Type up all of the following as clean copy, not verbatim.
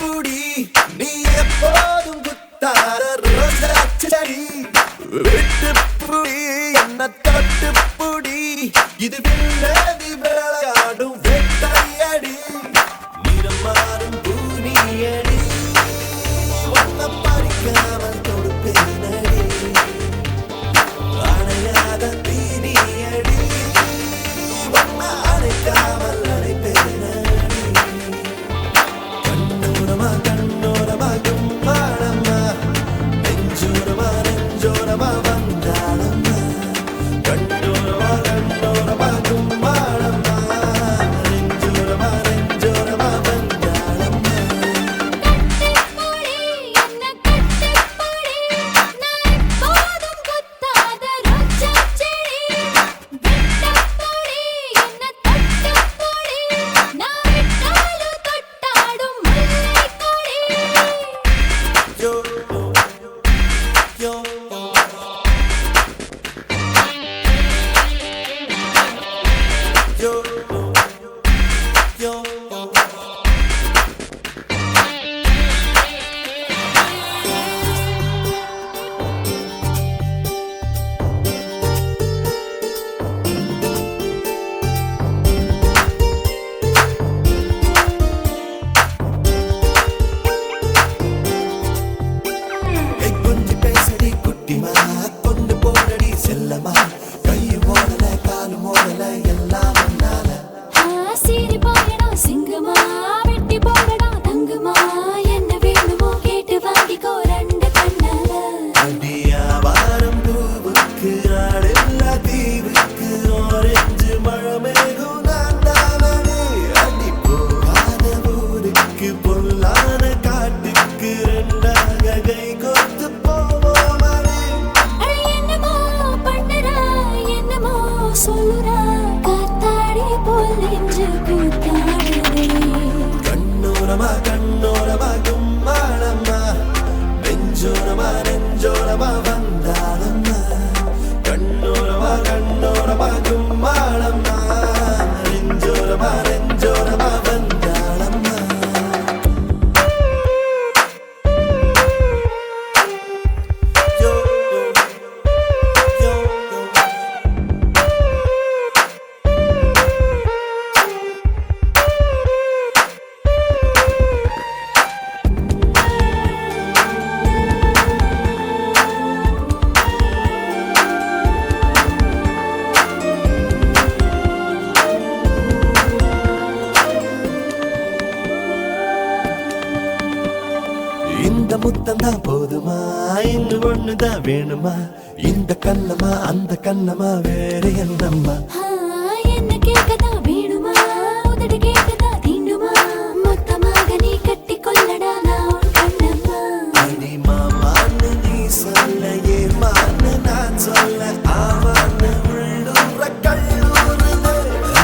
கட்டிப்புடி நீ எப்போதும் குத்தார ரோஜா செடி விட்டுப்புடி என்ன தொட்டுப்புடி இது வில்லதி விளையாடும் வெட்டையடி நிறம் மாறும் பூனியடி வண்ண பறிக்காமல் தொடுப்பேனடி அணையாத தீனியடி வண்ண அணைக்காமல் அணைப்பேனடி கண்ணோரமா கண்ணோரமா கும்மாளம்மா நெஞ்சோரமா நெஞ்சோரமா வந்தாளம்மா கண்ணோரமா கண்ணோரமா கும்மாளம்மா நெஞ்சோரமா நெஞ்சோரமா வந்தாளம்மா yo yo yo yo கொஞ்சம் பேசடி குட்டிமா கொண்டு போனடி செல்லமா கையும் ஓடல காலும் ஓடல எல்லாம் முன்னால சீரி போயடா சிங்கமா வெட்டி போடடா தங்கமா என்ன வேணுமோ கேட்டு வாங்கிக்கோ ரெண்டு கண்ணால அடியா வாரம் பூவுக்கு ஆடில்ல தீவுக்கு ஆரஞ்சு மழமேகும் நான் தானே அடி போகாத ஊருக்கு பொல்லாத காட்டுக்கு ரெண்டாக கை கோர்த்து போவோமடி அட என்னமோ பண்ணுறா என்னமோ சொல்லுறா காத்தாடி போல் நெஞ்சு கூத்தாடுதே கண்ணோரமா கண்ணோரமா கும்மாளம்மா நெஞ்சோரமா நெஞ்சோரமா வந்தாளம்மா கண்ணோரமா கண்ணோரமா கும்மாளம்மா நெஞ்சோரமா நெஞ்சோரமா வந்தாளம்மா yo yo yo இந்த முத்தந்தான் போதுமா இன்னும் ஒண்ணுதான் வேணுமா இந்த கண்ணமா அந்த கண்ணமா வேற என்னம்மா என்ன கேட்கதா வேணுமா உதடு கேட்கதா தீண்டுமா மொத்தமாக நீ கட்டி கொள்ளடா நான் உன் கண்ணம்மா அடி மாமான்னு நீ சொல்ல ஏமான்னு நான் சொல்ல ஆமான்னு உள்ளூர கல்லூருது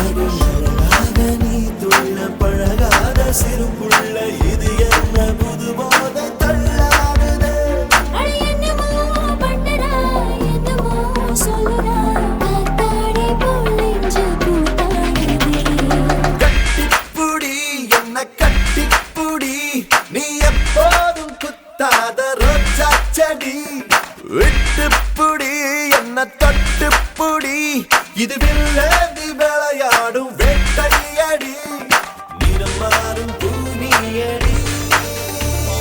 அடி அழகாக நீ துள்ள பழகாத சிறு புள்ள இது என்ன புது போதை தள்ளாடுது அட என்னமோ பண்ணுறா என்னமோ சொல்லுறா காத்தாடி போல் நெஞ்சு கூத்தாடுதே கட்டிப்புடி என்ன கட்டிப்புடி நீ எப்போதும் குத்தாத ரோஜா செடி விட்டுப்புடி என்ன தொட்டுப்புடி இது வில்லதி விளையாடும் வெட்டையடி நிறம் மாறும் பூனியடி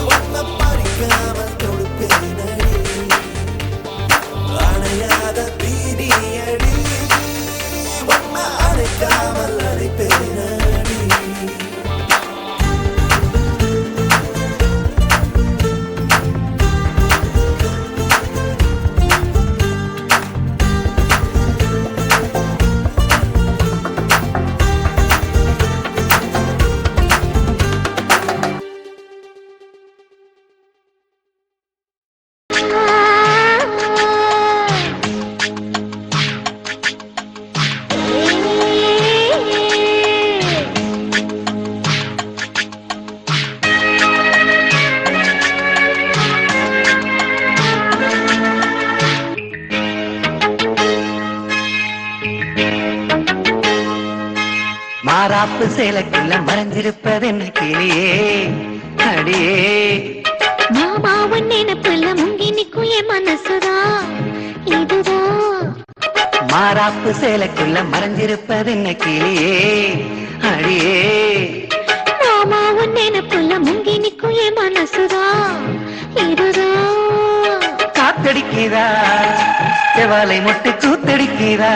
வண்ண பறிக்காமல் தொடுப்பேனடி அணையாத தீனியடி வண்ண அணைக்காமல் அணைப்பேனடி மாறாப்பு சேலக்குள்ள மறைஞ்சிருப்பதென்று கிளியே அடியே மாமாவன் நினைப்புல முங்கி நிக்கும் என் மனசுதான் இதுதான். மாறாப்பு சேலைக்குள்ள மறைஞ்சிருப்பது என்ன கிளியே அடியே மாமாவன் நினைப்புல முங்கி நிக்கும் என் மனசுதான் இதுதான். காத்தடிக்கிறா செவாலை மொட்டு கூத்தடிக்கிறா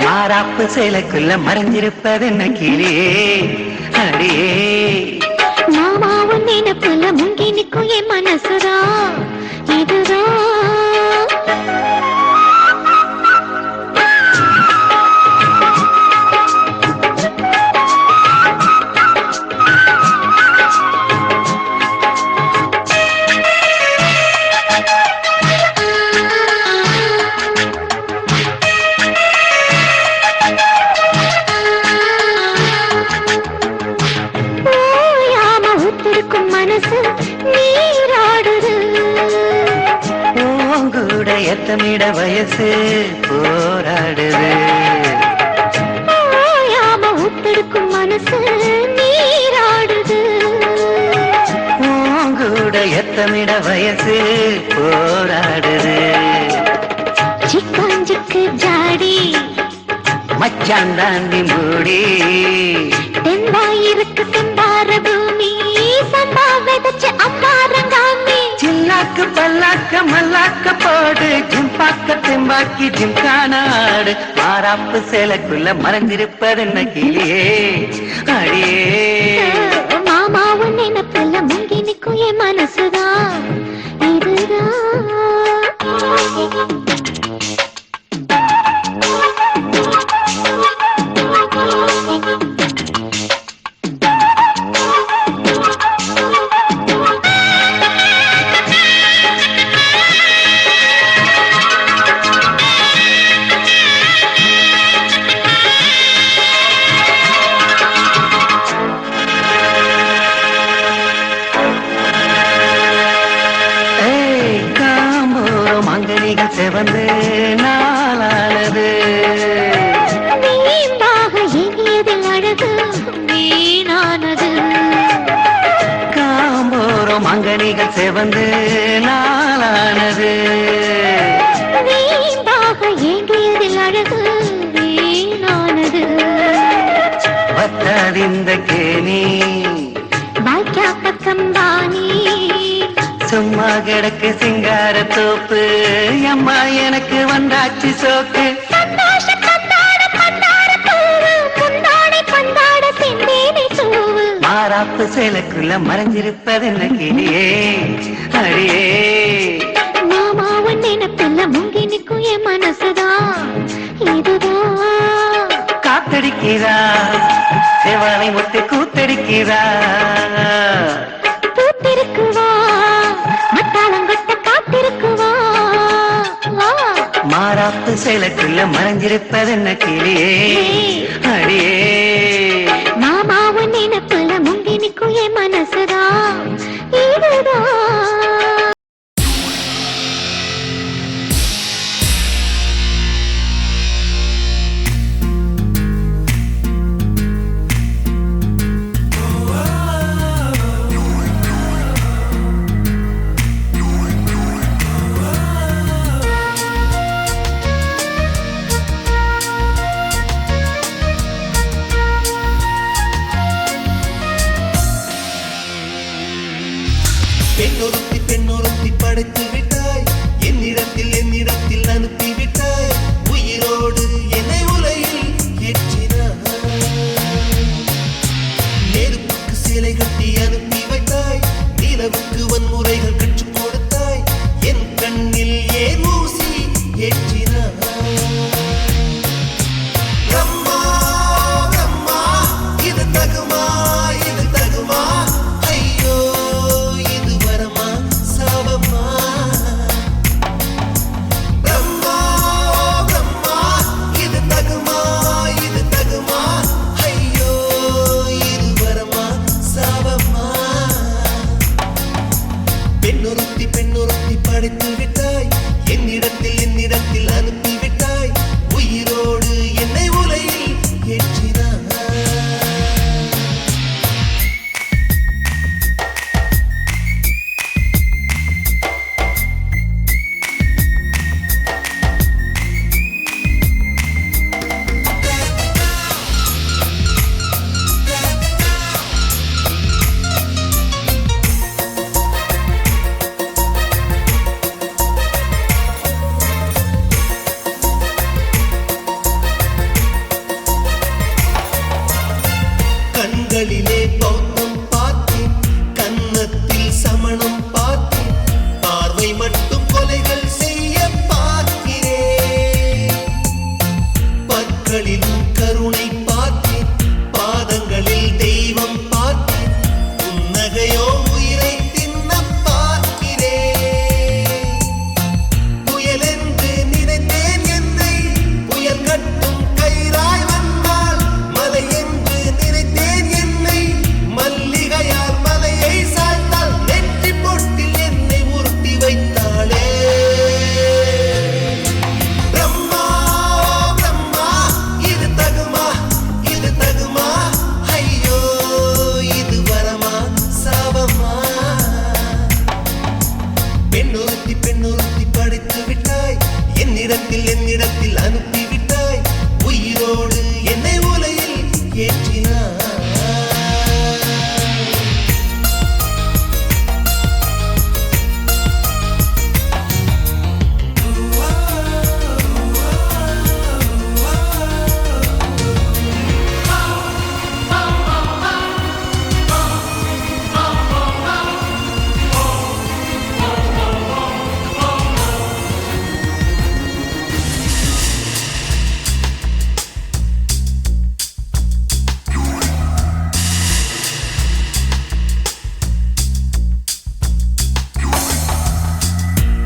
மாறாப்பு சேலைக்குள்ள மறைஞ்சிருப்பது என்ன கிளியே அடியே மாமாவன் நினைப்புல முங்கி நிக்கும் என் மனசுதான் இதுதான். பூங்கூட எத்தமிட வயசு போராடுது உத்திருக்கும் மனசு நீராடுது. பூங்கூட எத்தமிட வயசு போராடுது சிக்காஞ்சுக்கு ஜாடி மச்சான் தாண்டி மூடி தென்பாயிருக்கு தென்பார பூமி சம்பா விதைச்ச அம்பாரங்காமி சில்லாக்கு பல்லாக்க மல்லாக்க போடு ஜிம்பாக்க தெம்பாக்கி ஜிம்கானாடு மாறாப்பு சேலைக்குள்ள மறைஞ்சிருப்பது என்ன கிளியே அடியே மாமாவும் நினைப்புல முங்கி நிக்கும் என் மனசுதான் இதுதான். செவந்து நாளானது வீம்பாக எண்ணியதில் அழகு வீணானது. காம்போரம் அங்கனிகள் செவந்து நாளானது வீம்பாக எண்ணியதில் அழகு வீணானது. வத்தாதிந்த கேணி பாக்கியா பக்கம் தானி சும்மா கிடக்கு சிங்கார தோப்பு அம்மா எனக்கு வந்தாச்சு சோக்கு மாறாப்பு சேலைக்குள்ள மறைஞ்சிருப்பது என்ன கிளியே அடியே மாமாவன் நினைப்புல முங்கி நிக்கும் என் மனசுதான் இதுதான். காத்தடிக்கிறா செவாலை முட்டு கூத்தடிக்கிறா பூத்திருக்குவா மத்தாளங்கொட்ட காத்திருக்குவா. மாறாப்பு சேலைக்குள்ள மறைஞ்சிருப்பது என்ன கிளியே அடியே மாமாவன் நினைப்புல முங்கி நிக்கும் என் மனசுதான் இதுதான். கண்களிலே பௌத்தம் பார்த்தேன், கன்னத்தில் சமணம் பார்த்தேன், பார்வை மட்டும் கொலைகள் செய்ய பார்க்கிறேன். பற்களிலும் கருணை பார்த்தேன், பாதங்களில் தெய்வம் பார்த்தேன், புன்னகையோ உயிரை தின்ன பார்க்கிறேன். புயல் என்று நினைத்தேன் என்னை, புயல் கட்டும் கயிறாய் வந்தால், மலை என்று நினைத்தேன் என்னை, மல்லிகையால் மலையை சாய்த்தால், நெற்றி பொட்டில் என்னை உருட்டி வைத்தாளே. பிரம்மா பிரம்மா, இது தகுமா, இது தகுமா, ஐயோ இது வரமா சாபமா. பெண்ணொருத்தி படைத்து விட்டாய், என்னிடத்தில் அனுப்பி விட்டாய், உயிரோடு என்னை உலையில் ஏற்றினாய்.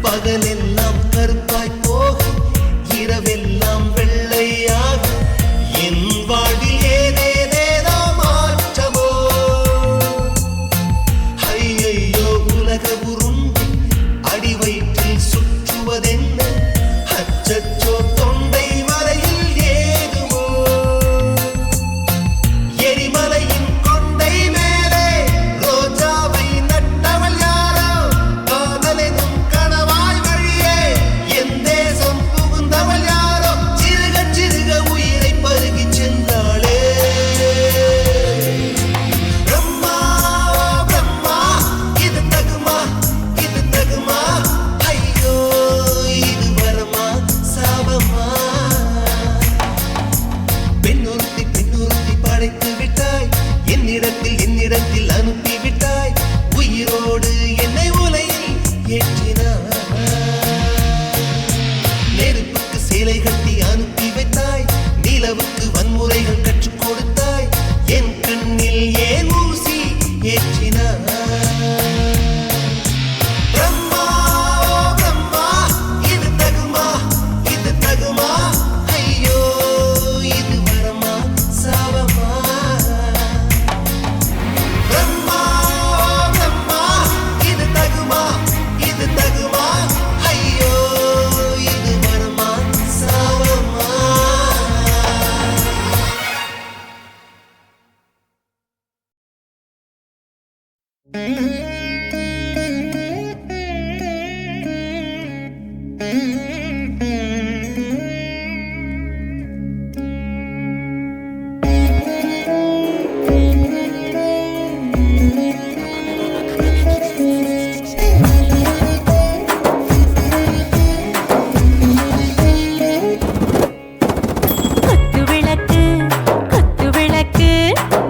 பகலெல்லாம் கருப்பாய் போக, இரவெல்லாம் வெள்ளையாக, என் வாழ்வில் ஏதேதேதோ மாற்றமோ. ஐயையோ உலக உருண்டு அடி வயிற்றில் சுற்றுவதென்ன, அச்சச்சோ தொண்டை வரையில் ஏதுமோ. எரிமலையின் கொண்டை மேலே ரோஜாவை நட்டவள் யாரோ, காதலெனும் கணவாய் வழியே என் தேசம் புகுந்தவள் யாரோ, சிறுக சிறுக உயிரை பருகிச் சென்றாளே. பிரம்மா பிரம்மா, இது தகுமா, இது தகுமா, ஐயோ இது வரமா சாபமா. பெண்ணொருத்தி படைத்து விட்டாய், என்னிடத்தில் அனுப்பி விட்டாய், உயிரோடு என்னை உலையில் ஏற்றினாய். நெருப்புக்கு சேலை கட்டி அனுப்பி வைத்தாய், நிலவுக்கு வன்முறைகள் கற்றுக் கொடுத்தாய், என் கண்ணில் ஏன் ஊசி ஏற்றினாய். பிரம்மா பிரம்மா, இது தகுமா, இது தகுமா, ஐயோ இது வரமா சாபமா. பிரம்மா பிரம்மா, இது தகுமா, இது தகுமா, ஐயோ இது வரமா சாபமா. குத்து விளக்கு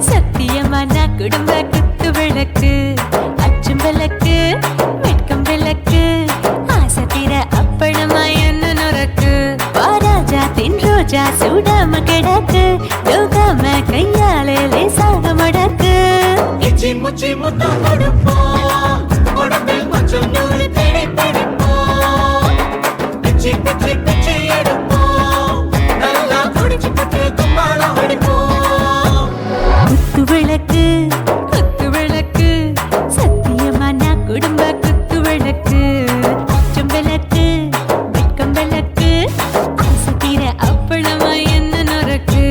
சத்தியமான குடும்ப குத்து விளக்கு, அச்சும் விளக்கு வெட்கம் விளக்கு, ஆசை தீர அப்பளமா என்ன நுறக்கு, வாராஜா தின் ரோஜா சூடாம கிடக்கு, யோகாம கையாலே லேசாக மடக்கு. இச்சி முச்சி முத்தம் கொடுப்போம், உடம்பில் கொஞ்சம் நூறு தேடி பிடிப்போம், பிச்சி பிச்சி பிச்சி எடுப்போம், நல்லா குடிச்சு புட்டு கும்பாளம் அடிப்போம். குத்து விளக்கு சத்தியமான குடும்ப குத்து விளக்கு, அச்சும் விளக்கு வெட்கம் விளக்கு, ஆசை தீர அப்பளமா என்ன நுறக்கு.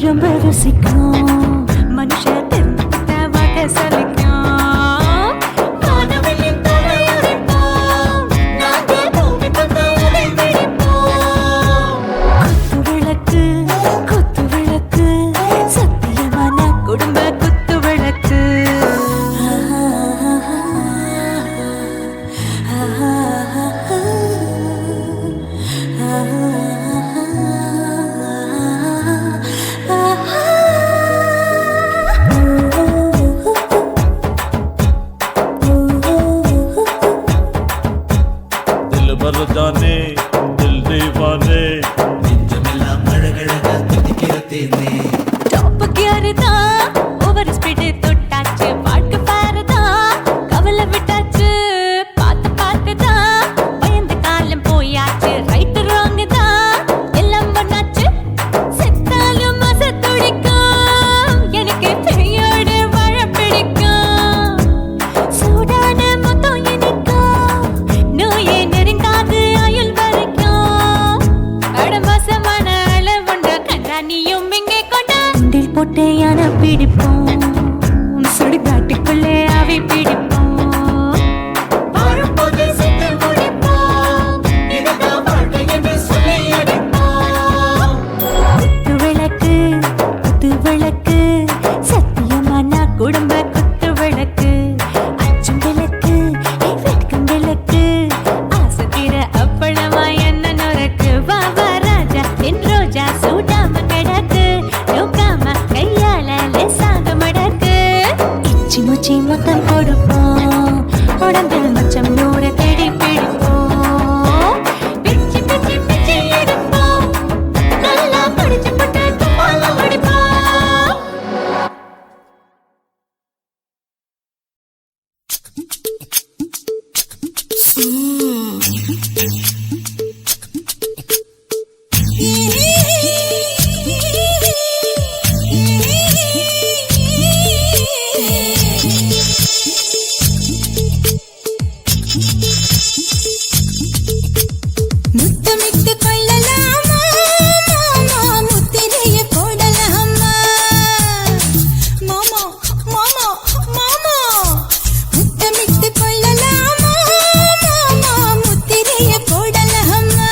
ரொம்ப ருசிக்கும் மனுஷ தெரிந்த வாக்க சலிக்கும் வானவெளியின் தலையுரைப்போம் நாங்கள் பூமி பந்து அதை பிடிப்போம் குத்து விளக்கு சத்தியமான குடும்ப குத்து விளக்கு दिल भर जाने दिल दीवाने நெஞ்சமெல்லாம் அழகழகா துடிக்கிறதேனே டாப் கியர் தான் ஓவர் ஸ்பீட் தொட்டாச்சு வாழ்க்கை பாரு தான் கவலை விட்டாச்சு பார்த்து தான் பயந்து காலம் போயாச்சு ரைட் ராங் தான் எல்லாம் பண்ணாச்சு செத்தாலும் மச துடிக்கும் எனக்கு பெரியோடு வாழ பிடிக்கும் சூடான மொத்தம் எனக்கும் நோயே நெருங்காது ஆயுள் வரைக்கும் அடமாசமான அளவுண்ட கண்ணானியும் இங்கே கொண்ட உண்டில் போட்டு யானை பிடிப்போம் சுடுகாட்டுக்குள்ளே அவை பிடிப்போம் வாழும்போது செத்து முடிப்போம் இதுதான் வாழ்க்கை என்று சொல்லி அடிப்போம் குத்து விளக்கு சத்தியமான குடும்ப குத்து விளக்கு அச்சும் விளக்கு வெட்கும் விளக்கு ஆசத்திர அப்பளமா என்ன நுறக்கு வா ராஜா என் ரோஜா சூடாம கிடக்கு நோக்காம கையால லேசாக மடக்கு இச்சி முச்சி மொத்தம் கொடுப்போம் உடம்பில் மச்சம் நூறு தேடி பிடிப்போம் பிச்சி பிச்சி பிச்சி எடுப்போம் நல்லா படிச்சு போட்டு துப்பால முடிப்போம் முத்தமிட்டு கொள்ளலாமா மாமா முத்திரைய போடலாமா மாமா மாமா மாமா முத்தமிட்டு கொள்ளலாமா மாமா முத்திரைய போடலாமா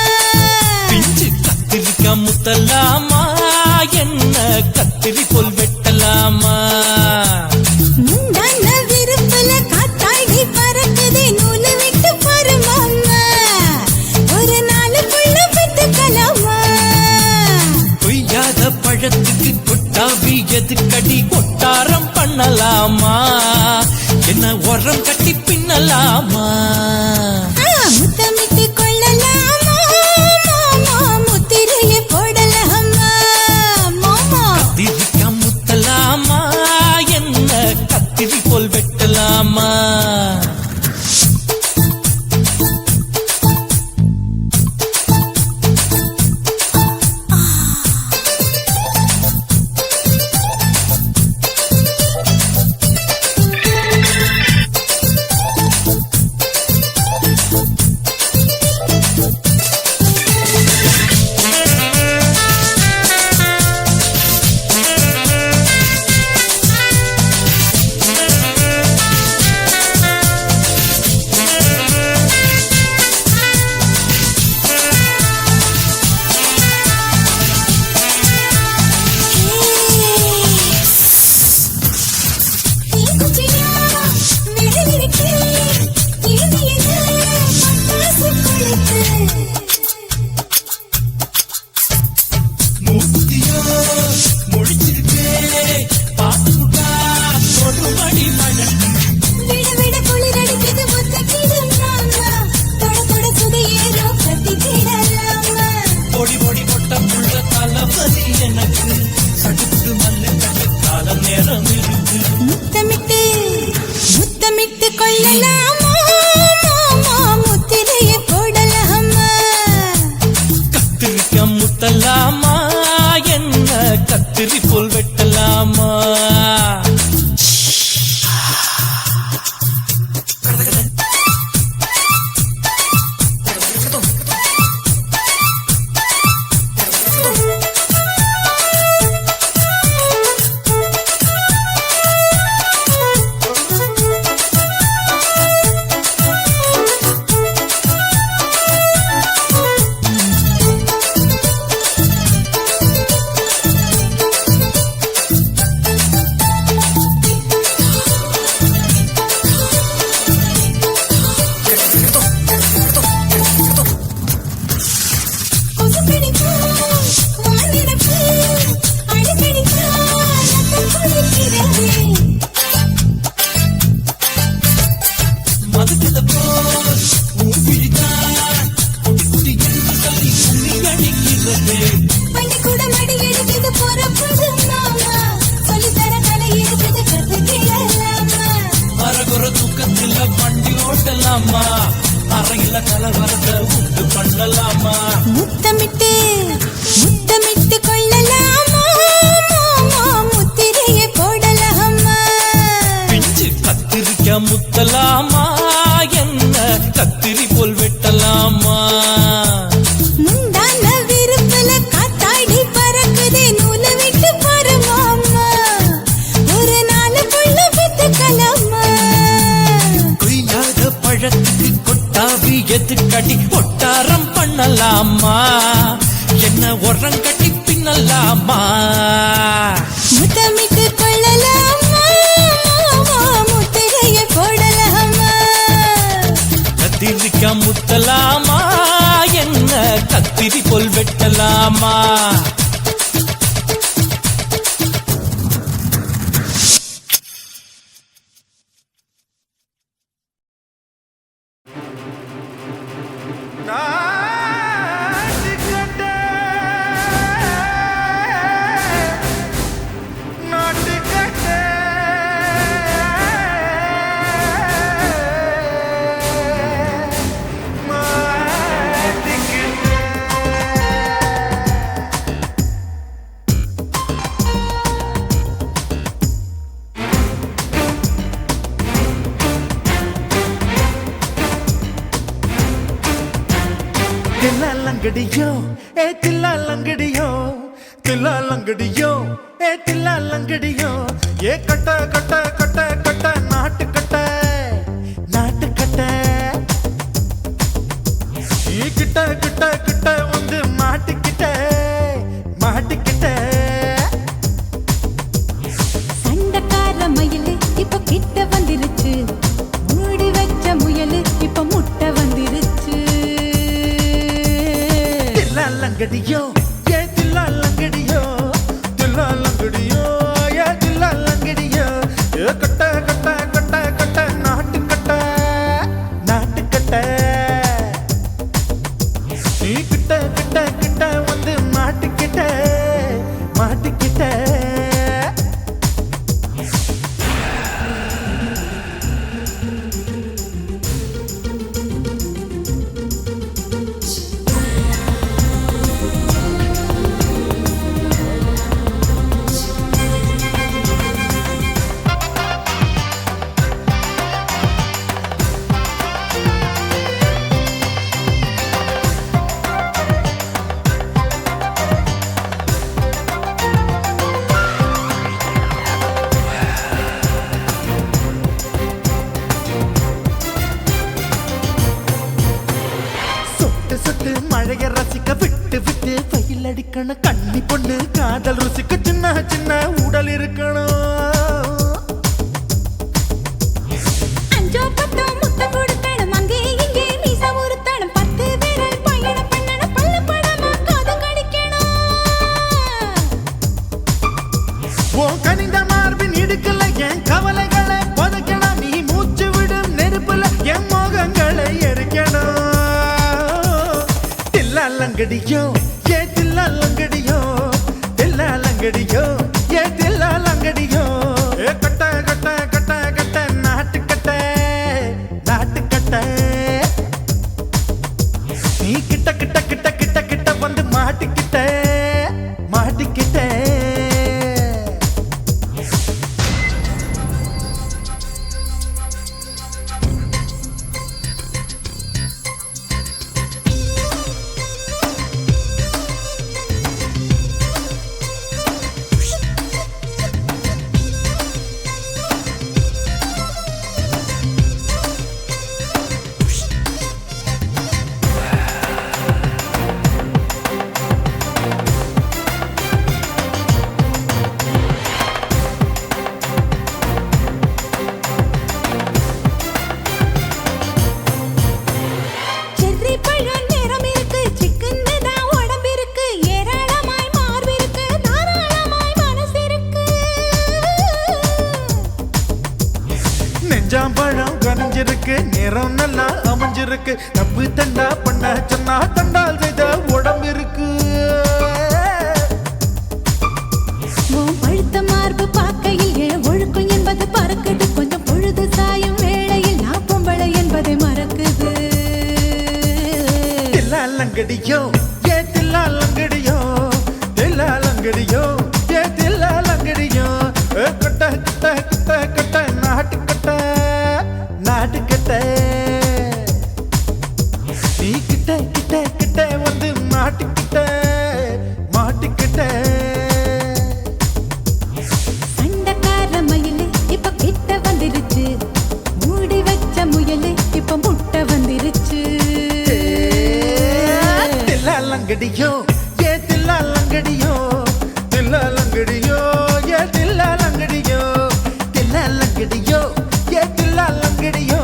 பிஞ்சு கத்திரிக்கா முத்தலாமா என்ன கத்திரி போல் வெட்டலாமா முந்தான விருப்பல காத்தாடி பறக்குதே நூலு விட்டு பாரு மாமா ஒரு நாளுக்குள்ள பெத்துக்கலாமா கொய்யாத பழத்துக்கு கொட்டாவி எதுக்கடி கொட்டாரம் பண்ணலாமா என்ன உரம் கட்டி பின்னலாமா முத்தமிட்டு கொள்ளலாமா மாமா முத்திரைய போடலாமா முத்தமிட்டு முத்தமிட்டு கொள்ளலாமா முத்திரையை போடலாமா பிஞ்சு கத்திரிக்க முத்தலாமா என்ன கத்திரி போல் வெட்டலாமா முந்தான விருப்பல காத்தாடி பறக்குதே நூலை விட்டு பரமாமா ஒரு நாளுக்குள்ள வித்துக்கலாமா கொய்யாத பழத்துக்கு கொட்டாவி எதுக்கடி ஒட்டாரம் பண்ணலாமா என்ன உரம் கட்டி பின்னலாமா முத்தமிட்டு கொள்ளலாமா முத்திரையை போடலாமா கத்திரிக்க முத்தலாமா என்ன கத்திரி போல் வெட்டலாமா தில்லாலங்கடியோ ஏ தில்லாலங்கடியோ தில்லாலங்கடியோ ஏ தில்லாலங்கடியோ ஏ கட்ட கட்ட கட்ட கட்ட நாட்டு கட்ட நாட்டு கட்ட நீ கிட்ட கிட்ட கிட்ட வந்து மாட்டிக்கிட்ட மாட்டிக்கிட்ட சண்டக்கார மயிலு இப்ப கிட்ட வந்துருச்சு மூடி வச்ச முயலு இப்ப முட்டை வந்துருச்சு தில்லாலங்கடியோ ஏ தில்லாலங்கடியோ தில்லாலங்கடியோ ஏ தில்லாலங்கடியோ ஏ கட்ட கட்ட கட்ட கட்ட நாட்டு கட்ட நாட்டு கட்ட நீ கிட்ட கிட்ட கிட்ட வந்து மாட்டிக்கிட்ட மாட்டிக்கிட்ட சொட்டு மழைய ரசிக்க விட்டு விட்டு பயில் அடிக்கணும் கண்ணி பொண்ணு காதல் ருசிக்க சின்ன சின்ன உடல் இருக்கணும் அஞ்சோ பத்தோ முட்டை கொடுத்தணும் அங்கே இங்கே மீச உறுத்தணும் 10 விரல் பயணம் பண்ணணும் பல்ல படமா காது கடிக்கணும் ஓ கனிந்த மார்பின் இடுக்கல என் கவலைகளை புதைக்கணும் நீ மூச்சு விடும் நெருப்புல என் மோகங்களை எரிக்கணும் தில்லாலங்கடியோ ஏ தில்லாலங்கடியோ தில்லாலங்கடியோ ஏ தில்லாலங்கடியோ ஏ கட்ட கட்ட கட்ட கட்ட நாட்டு கட்ட நாட்டு கட்ட நீ கிட்ட கிட்ட கிட்ட கிட்ட கிட்ட வந்து மாட்டிக்கிட்ட மாட்டிக்கிட்ட செர்ரி பழம் நிறம் இருக்கு சிக்கன்னு தான் உடம்பு இருக்கு ஏராளமாய் மார்பு இருக்கு தாராளமாய் மனசு இருக்கு நெஞ்சாம்பழம் கனிஞ்சிருக்கு நிறம் நல்லா அமைஞ்சிருக்கு தப்பு தண்டா பண்ண சொன்னா தண்டால் செய்த உடம்பு இருக்கு உன் பழுத்த மார்பு பார்க்கையில் என் ஒழுக்கம் என்பது பறக்குது கொஞ்சம் பொழுது சாயும் வேளையில் நான் பொம்பளை என்பதை மறக்குது தில்லாலங்கடியோ தில்லாலங்கடியோ தில்லாலங்கடியோ ஏ தில்லாலங்கடியோ கட்ட கட்ட கட்ட கட்ட நாட்டுக்கட்ட நாட்டுக்கட்ட நீ கிட்ட கிட்ட கிட்ட வந்து மாட்டிக்கிட்ட மாட்டிக்கிட்ட சண்டக்கார மயிலு இப்ப கிட்ட வந்துருச்சு மூடி வச்ச முயலு இப்ப முட்டை வந்துருச்சு தில்லாலங்கடியோ ஏ தில்லாலங்கடியோ தில்லாலங்கடியோ ஏ தில்லாலங்கடியோ தில்லாலங்கடியோ ஏ தில்லாலங்கடியோ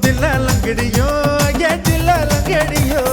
தில்லாலங்கடியோ ஏ தில்லாலங்கடியோ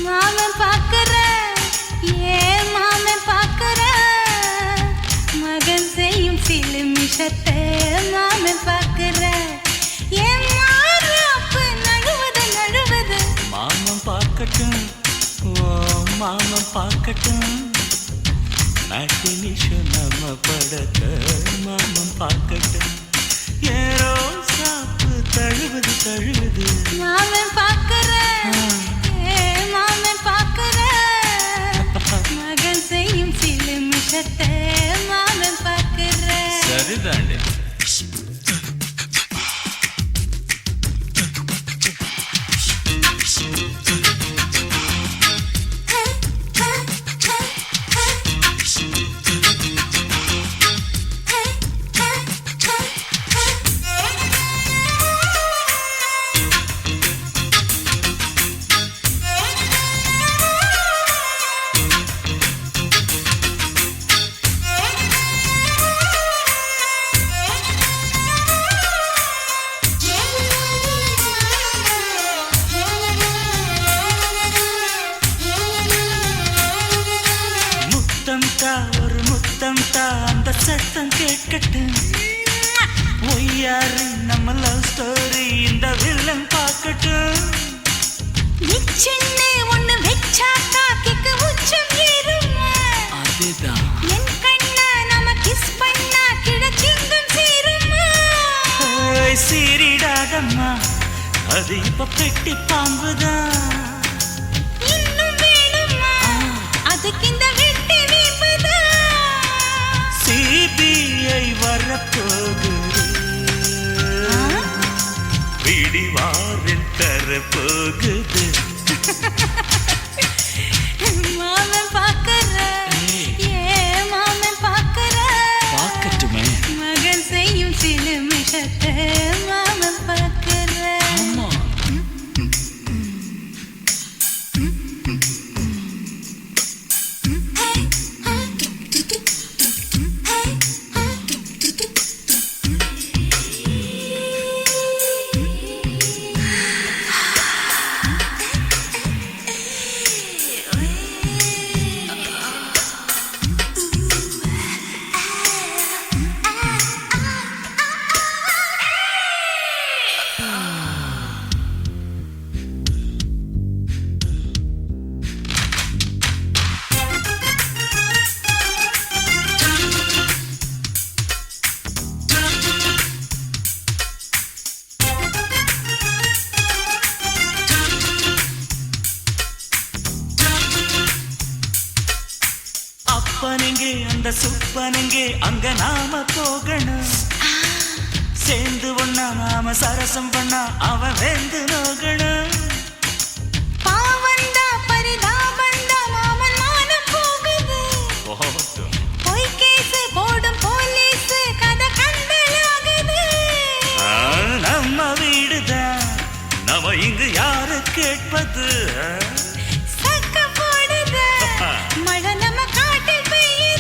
மாமன் பாக்குற ஏன் மாமன் பாக்குற மகன் செய்யும் சிலு மிஷத்தை மாமன் பாக்குற ஏன் மாறாப்பு நழுவது நழுவது மாமன் பார்க்கட்டும் ஓ மாமன் பார்க்கட்டும் நாட்டு நிஷு நம்ம படத்த மாமன் பார்க்கட்டும் ஏரோ சாப்பு தழுவுது தழுவுது மாமன் பாக்குற ஏன் மாமன் பாக்குற மகன் செய்யும் சிலு மிஷத்தை மாமன் பாக்குற சரிதாண்டி ஒரு முத்தம் தா அந்த சத்தம் கேட்கட்டும் ஒய்யாரு நம்ம லவ் ஸ்டோரி இந்த வில்லன் பார்க்கட்டும் சின்ன ஒண்ணு வெச்சாக்கா கிக்கு உச்சம் ஏறுமா அதுதான் என் கண்ணா நம்ம கிஸ் பண்ணா கிழச்சிங்கம் சேருமா சீரிடாதம்மா அது இப்ப பெட்டி பாம்புதான் இன்னும் வேணுமா அதுக்கு இந்த வெட்டி வீம்புதான் சிபிஐ வரப்போகுது பிடிவாரில் தரப்போகுது மாமன் பாக்குற ஏன் மாமன் பாக்குற பார்க்கட்டுமே மகன் செய்யும் சில மிஷத்தை மாமன் பாக்குற ஆமா அப்பனெங்கே அந்த சுப்பனெங்கே அங்க நாம போகணும் சேர்ந்து ஒண்ணா நாம சரசம் பண்ணா அவன் வெந்து நோகணும் பாவந்தா பரிதாபந்தா மாமன் மானம் போகுது பொய் கேஸ் போடும் போலீஸ் கதை கண்டலாகுது நம்ம வீடுதான் நம்ம இங்கு யாரு கேட்பது சக்க போடுது மழை நம்ம காட்டில் பெய்யுது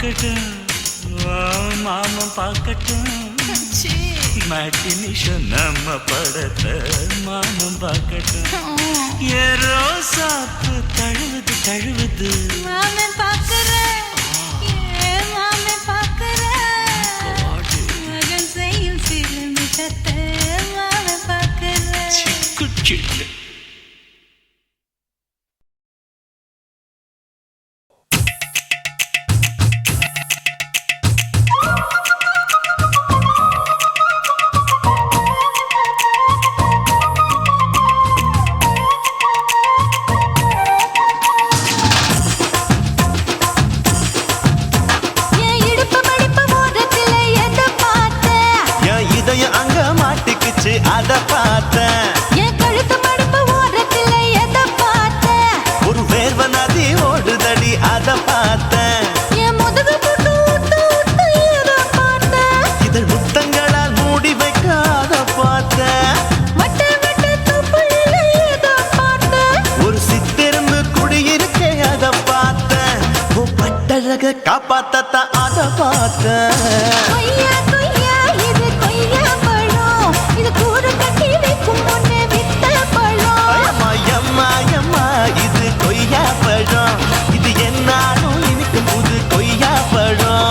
பார்க்கட்டும் மாமன் பார்க்கட்டும் மேட்டினிஷ நம்ம படத்தை மாமன் பார்க்கட்டும் ஏரோ சாப்பு தழுவுது தழுவுது மாமன் பார்க்கறேன் மாமன் பார்க்கறேன் மகன் செய்யும் சிலுமிஷத்தை மாமன் பார்க்கறேன் சிக்கு அத பார்த்தேன் என் கழுத்து மடிப்பு ஓரத்துல எதை பார்த்தேன் ஒரு வேர்வ நதி ஓடுதடி அத பார்த்தேன் என் முதுகு போட்டு விட்டு விட்டு எதை பார்த்தேன் இதழ் முத்தங்களால் மூடி வைக்க அத பார்த்தேன் வட்ட வட்ட தொப்புளில எதை பார்த்தேன் ஒரு சித்திரம்பு குடியிருக்கே அத பார்த்தேன் உன் பட்டழக காப்பாத்தத்தான் அத பார்த்தேன் கொய்யா கொய்யா இது கொய்யா பழம் இது கூறு கட்டி வைக்கும் முன்னே வித்த பழம் அம்மா அம்மா அம்மா இது கொய்யா பழம் இது என்னாலும் எனக்கு புது கொய்யா பழம்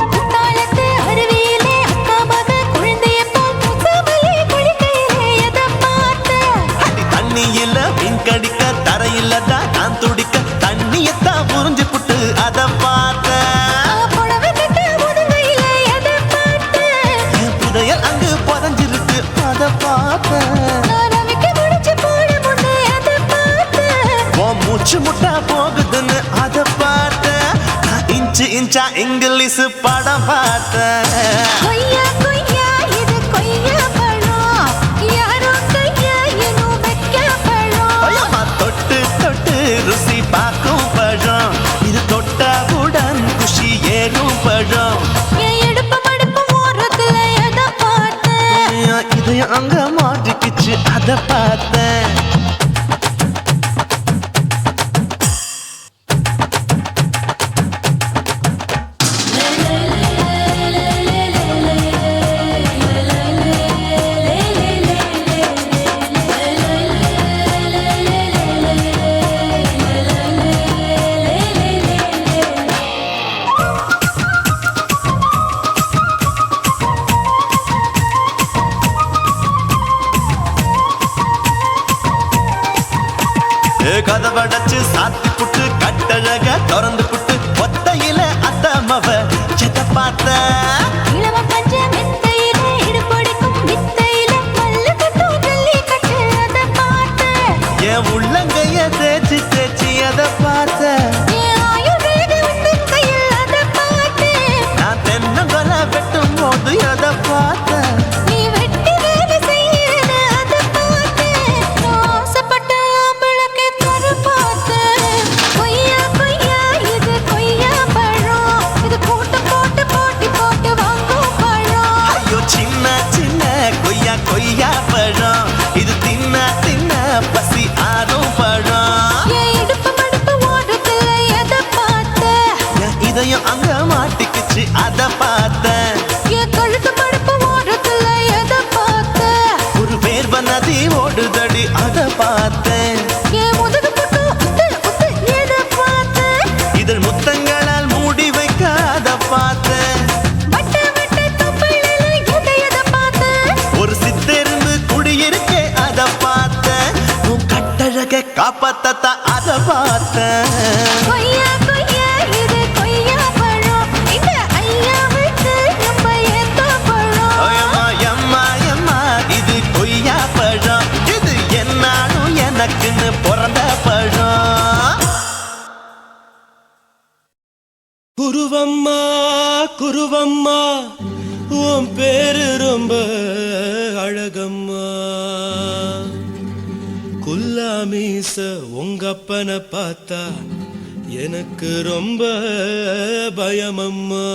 குத்தாலத்து அருவியிலே அக்கா மக குழந்தைய போல் முசாமலே குளிக்கையிலே எதை பார்த்தேன் அடி தண்ணியில மீன் கடிக்க தரையில தான் நான் துடிக்க தண்ணியத்தான் புரிஞ்சு புட்டு அத பார்த்தேன் புடவை கட்ட முதுகையிலே எதை பார்த்தேன் என் புதையல் அங்கு புதஞ்சிருக்கு அத பார்த்தேன் நான் அவைக்கு முடிச்சு போட முன்னே எதை பார்த்தேன் உன் மூச்சு முட்டா போகுதுன்னு அத பார்த்தேன் நான் இன்ச்சு இன்ச்சா இங்கிலீஷ் படம் பார்த்தேன் கொய்யா கொய்யா இது கொய்யா பழம் யாரோ கையா இன்னும் வைக்க பழம் ஐயம்மா தொட்டு தொட்டு ருசி பார்க்கும் பழம் இது தொட்டவுடன் குஷி ஏறும் பழம் என் இடுப்பு மடுப்பு ஓரத்துல எதை பார்த்தேன் என் இதயம் அங்க மாட்டிக்கிச்சு அத பார்த்தேன் கதவடைச்சு சாத்தி புட்டு கட்டழக திறந்து புட்டு ஒத்தையில அத்தமவ செத்த பார்த்த இளவ பஞ்ச மெத்தையில இடுப்பொடிக்கும் வித்தையில மல்லு கட்டும் ஜல்லி கட்டு அதை பார்த்தேன் என் உள்ளங்கைய தேய்ச்சி தேய்ச்சி அத பார்த்த என் ஆயுர்வேத உந்தன் கையில் அதை பார்த்தேன் நான் தென்னங்கொலை வெட்டும் போது அத பார்த்த நீ வெட்டி வேலை செய்யறது அதை பார்த்தேன் ஆசைப்பட்ட ஆம்பளுக்கு தர பார்த்தேன் கொய்யா கொய்யா இது கொய்யா பழம் இது கூட்டு போட்டு போட்டி போட்டு வாங்கும் பழம் ஐயோ சின்ன சின்ன கொய்யா கொய்யா பழம் இது தின்ன தின்ன பசி ஆறும் பழம் என் இடுப்பு மடுப்பு ஓரத்துல எதை பார்த்தேன் என் இதயம் அங்க மாட்டிக்கிச்சு அத பார்த்தேன் என் கழுத்து மடுப்பு ஓரத்துல எதை பார்த்தேன் ஒரு வேர்வ நதி ஓடுதடி அத பார்த்தேன் என் முதுகு போட்டு உத்து உத்து எதை பார்த்தேன் இதழ் முத்தங்களால் மூடி வைக்க அத பார்த்தேன் வட்ட வட்ட தொப்புளில எதை பார்த்தேன் ஒரு சித்தெரும்பு குடியிருக்கே அத பார்த்தேன் உன் கட்டழக காப்பாத்தத்தான் அத பார்த்தேன் கொய்யா கொய்யா இது கொய்யா பழம் இந்த ஐயாவுக்கு நம்ம ஏத்த பழம் அம்மா அம்மா அம்மா இது கொய்யா பழம் இது என்னாலும் எனக்குன்னு பிறந்த பழம் குருவம்மா குருவம்மா உன் பேரு ரொம்ப அழகம்மா குல்லாமீச உங்க அப்பனை பார்த்தா எனக்கு ரொம்ப பயமம்மா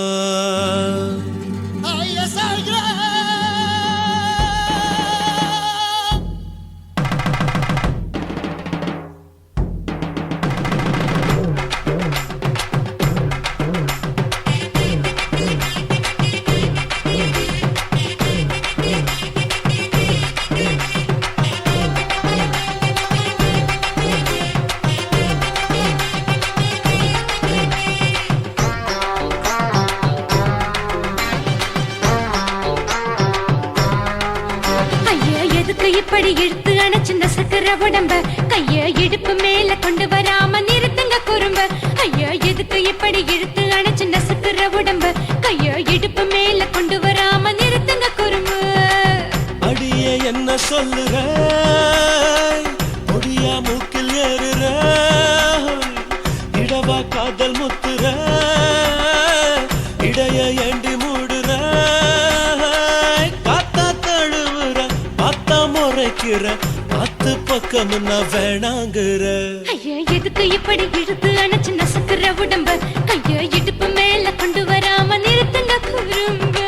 இப்படி இழுத்து அணைச்சு நசுக்கிற உடம்ப கைய இடுப்பு மேல கொண்டு வராம நிறுத்துங்க குறும்ப ஐயா எதுக்கு இப்படி இழுத்து அணைச்சு நசுக்கிற உடம்ப கைய இடுப்பு மேல கொண்டு வராம நிறுத்துங்க குறும்பு அடிய என்ன சொல்லுற பொடியா மூக்கில் ஏறுற இடவா காதல் முத்துற இடைய ஏண்டி மூடுற காத்தா தழுவுற பார்த்தா முறைக்கிற பத்து பக்கம் நான் வேணாங்குற ஐயா எதுக்கு இப்படி இழுத்து அணைச்சு நசுக்கிற உடம்ப கைய இடுப்பு மேல கொண்டு வராம நிறுத்துங்க குறும்ப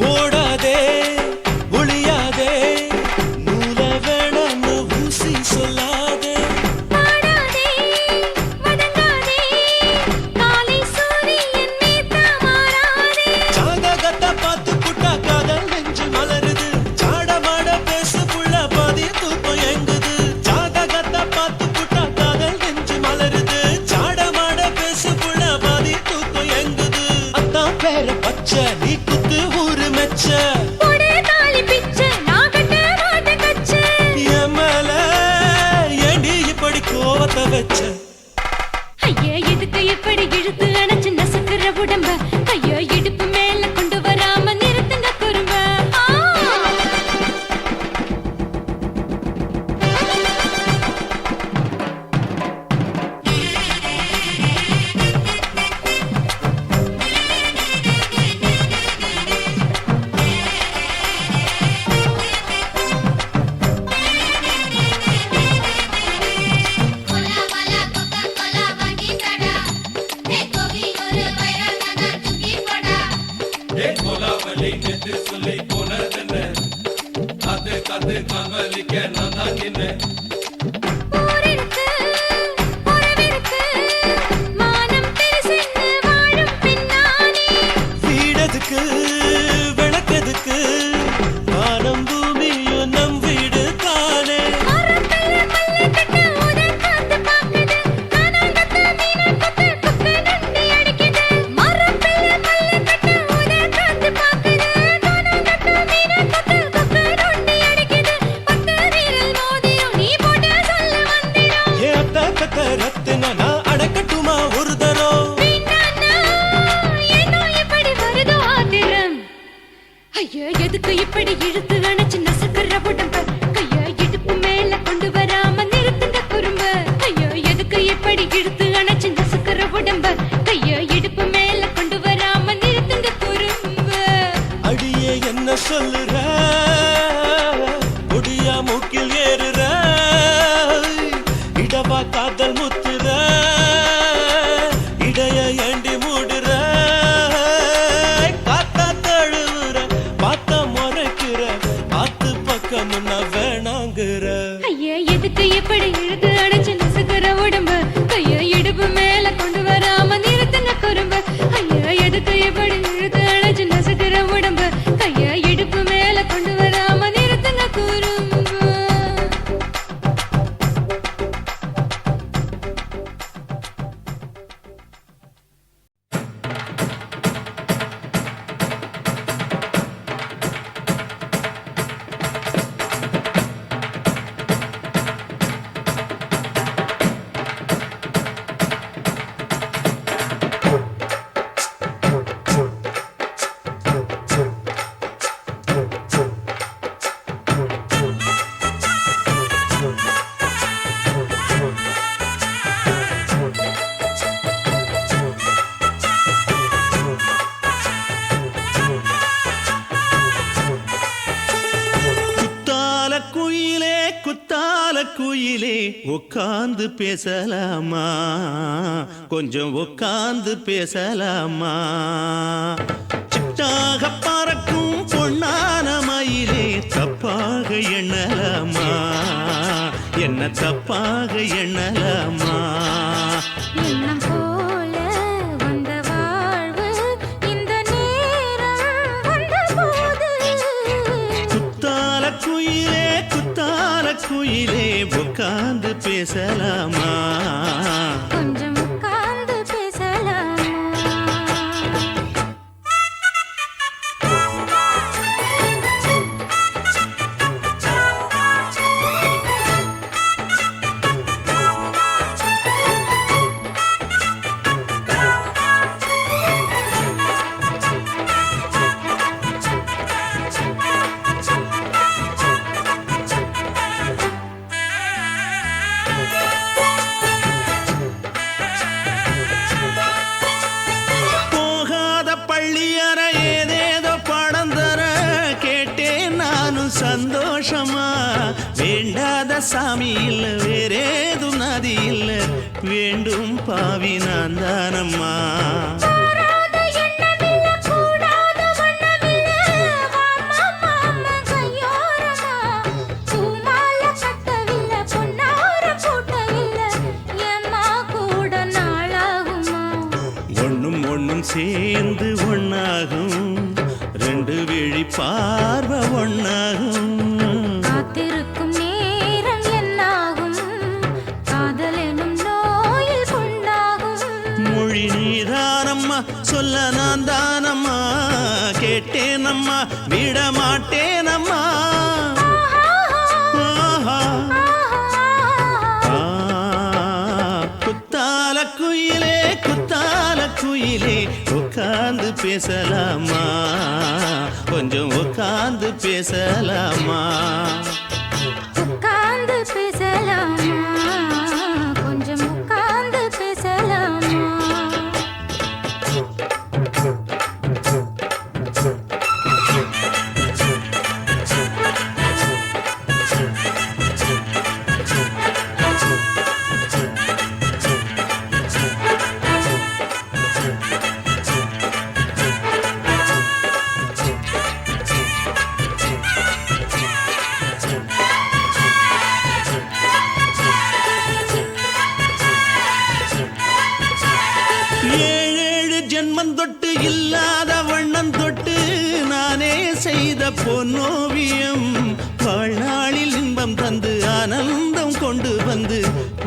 ஓடாதே ஒளியாதே நூல வேணான்னு ஊசி சொல்லாதே பாடாதே வதங்காதே காலை சூரியன் மீதா மாறாதே ஜாதகத்தை பார்த்து புட்டா காதல் நெஞ்சு மலருது சாடமாட பேசு புள்ள பாதி தூக்கம் எங்குது ஜாதகத்தை பார்த்து புட்டா காதல் நெஞ்சு மலருது சாடமாட பேசு புள்ள பாதி தூக்கம் எங்குது அத்தான் பேர பச்சை நீ குத்து ஊரு மெச்ச போடே தாலி பிச்சை நான் கட்ட மாட்ட கச்சை என் மேல ஏண்டி இப்படி கோவத்தை வச்ச ஐயா எதுக்கு இப்படி இழுத்து அணைச்சு நசுக்கிற உடம்ப கைய இடுப்பு மேல கொண்டு வராம நிறுத்துங்க குறும்ப ஊரிருக்கு உறவிருக்கு மானம் பெருசென்னு வாழும் பின்னானே வீடதுக்கு விளக்கதுக்கு வானம் பூமியும் நம் வீடு தானே மரத்துல மல்லி கட்டு உதன் காத்து பாக்குது கானாங்கத்து மீனா கொத்து கொக்கு நண்டி அடிக்குது மரத்துல மல்லி கட்டு உதன் காத்து பாக்குது கானாங்கத்து மீனா கொத்து கொக்கு நண்டி அடிக்குது பத்து வீரல் மோதிரம் நீ போட்டு சொல்ல வந்திடும் ஏ அத்த கத்த ரத்தின நான் அடக்கட்டுமா ஒரு தரம் வீணானா ஏனோ இப்படி வருதோ ஆத்திரம் ஐயா எதுக்கு இப்படி இழுத்து அணைச்சு நசுக்கிற உடம்ப கைய இடுப்பு மேல கொண்டு வராம நிறுத்துங்க குறும்ப ஐயா எதுக்கு இப்படி இழுத்து அணைச்சு நசுக்கிற உடம்ப கைய இடுப்பு மேல கொண்டு வராம நிறுத்துங்க குறும்ப அடியே என்ன சொல்லுற முடியா மூக்கில் ஏறுற இடவா காதல் முத்துற இடைய ஏண்டி மூடுற காத்தா தழுவுற பார்த்த முறைக்கிற பார்த்து பக்கம் நான் வேணாங்குற ஐயா எதுக்கு இப்படி இழுத்து அணைச்சு நசுக்கிற உடம்ப கைய இடுப்பு மேல கொண்டு வராம நிறுத்துங்க குறும்ப ஐயா எதுக்கு இப்படி இழுத்து அணைச்சு நசுக்கிற உடம்ப கைய இடுப்பு மேல கொண்டு வராம நிறுத்துங்க குறும்ப உட்கார்ந்து பேசலாமா கொஞ்சம் உட்கார்ந்து பேசலாமா சிட்டாக பறக்கும் பொன்னான மயிலே தப்பாக எண்ணலாமா என்ன தப்பாக எண்ணலாமா எண்ணம் போல வந்த வாழ்வு இந்த நேரம் வந்தபோது குத்தால குயிலே உட்கார்ந்து பேசலாமா கொஞ்சம் உட்கார்ந்து பேசலாமா சந்தோஷமா வேண்டாத சாமி இல்ல வேறேதும் நதி இல்ல வேண்டும் பாவி நான் தானம்மா ஒண்ணும் ஒண்ணும் சேர்ந்து ஒண்ணாகும் ரெண்டு விழி பார்வை ஒண்ணாகும் காத்திருக்கும் நேரம் என்னாகும் காதல் எனும் நோயில் கொண்டாகும் மொழி நீதானம்மா சொல்ல நான் தானம்மா கேட்டேனம்மா விட மாட்டேனம்மா குத்தால குயிலே உட்கார்ந்து பேசலாமா கொஞ்சம் உட்கார்ந்து பேசலாமா உட்கார்ந்து பேசலாமா கொஞ்சம் உட்கார்ந்து பேசலாமா 7 ஜென்மம் தொட்டு இல்லாத வண்ணம் தொட்டு நானே செய்த பொன்னோவியம் வாழ்நாளில் இன்பம் தந்து ஆனந்தம் கொண்டு வந்து